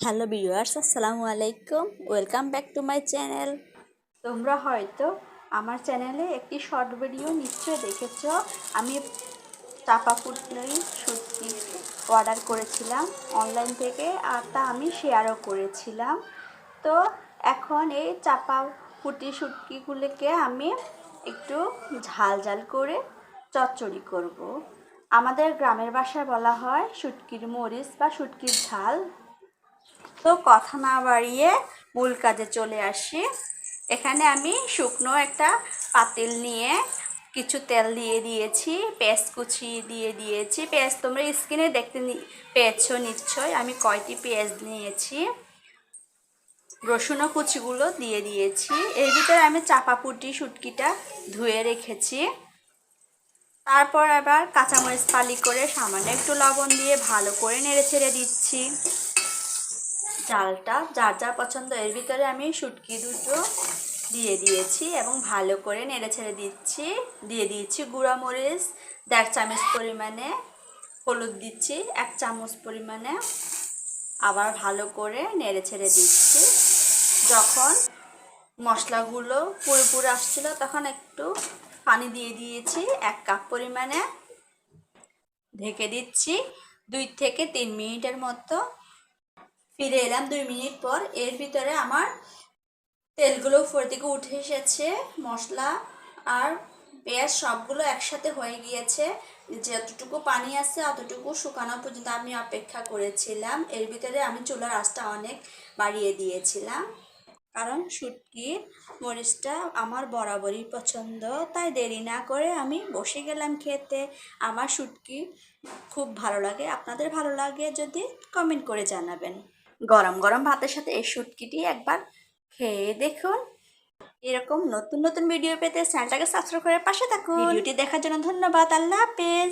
Hello viewers, আসসালামু আলাইকুম। Welcome back to my channel. তোমরা হয়তো আমার চ্যানেলে একটি শর্ট ভিডিও নিশ্চয়ই দেখেছো। আমি চাপা পুঁটি শুটকি অর্ডার করেছিলাম অনলাইন থেকে, আর তা আমি শেয়ারও করেছিলাম। তো এখন এই চাপা পুঁটি শুটকিগুলোকে আমি একটু ঝাল ঝাল করে চচ্চড়ি করব। আমাদের গ্রামের ভাষায় বলা হয় শুটকির মরিচ বা শুটকির ঝাল। তো কথা না বাড়িয়ে মূল কাজে চলে আসি। এখানে আমি শুকনো একটা পাতিল নিয়ে কিছু তেল দিয়ে দিয়েছি, পেঁয়াজ কুচি দিয়ে দিয়েছি। পেঁয়াজ তোমরা স্ক্রিনে দেখতে পেয়েছো নিশ্চয় আমি কয়টি পেঁয়াজ নিয়েছি। রসুনও কুচিগুলো দিয়ে দিয়েছি। এর ভিতরে আমি চাপা পুঁটি শুটকিটা ধুয়ে রেখেছি। তারপর আবার কাঁচামরিচ ফালি করে সামান্য একটু লবণ দিয়ে ভালো করে নেড়ে ছেড়ে দিচ্ছি। চালটা যার যার পছন্দ, এর ভিতরে আমি শুটকি দুটো দিয়ে দিয়েছি এবং ভালো করে নেড়ে ছেড়ে দিচ্ছি। দিয়ে দিয়েছি গুঁড়া মরিচ 1.5 চামচ পরিমাণে, হলুদ দিচ্ছি 1 চামচ পরিমাণে, আবার ভালো করে নেড়ে ছেড়ে দিচ্ছি। যখন মশলাগুলো পুরোপুরি আসছিল তখন একটু পানি দিয়ে দিয়েছি 1 কাপ পরিমাণে। ঢেকে দিচ্ছি 2 থেকে 3 মিনিটের মতো। ফিরে এলাম 2 মিনিট পর। এর ভিতরে আমার তেলগুলো উপর দিকে উঠে এসেছে, মশলা আর পেঁয়াজ সবগুলো একসাথে হয়ে গিয়েছে। যতটুকু পানি আছে অতটুকু শুকানো পর্যন্ত আমি অপেক্ষা করেছিলাম। এর ভিতরে আমি চুলার আঁচটা অনেক বাড়িয়ে দিয়েছিলাম, কারণ শুটকির মরিচটা আমার বরাবরই পছন্দ। তাই দেরি না করে আমি বসে গেলাম খেতে। আমার শুটকি খুব ভালো লাগে, আপনাদের ভালো লাগে যদি কমেন্ট করে জানাবেন। গরম গরম ভাতের সাথে এই শুটকিটি একবার খেয়ে দেখুন। এরকম নতুন নতুন ভিডিও পেতে চ্যানেলটাকে সাবস্ক্রাইব করে পাশে থাকুন। ভিডিওটি দেখার জন্য ধন্যবাদ। আল্লাহ হাফেজ।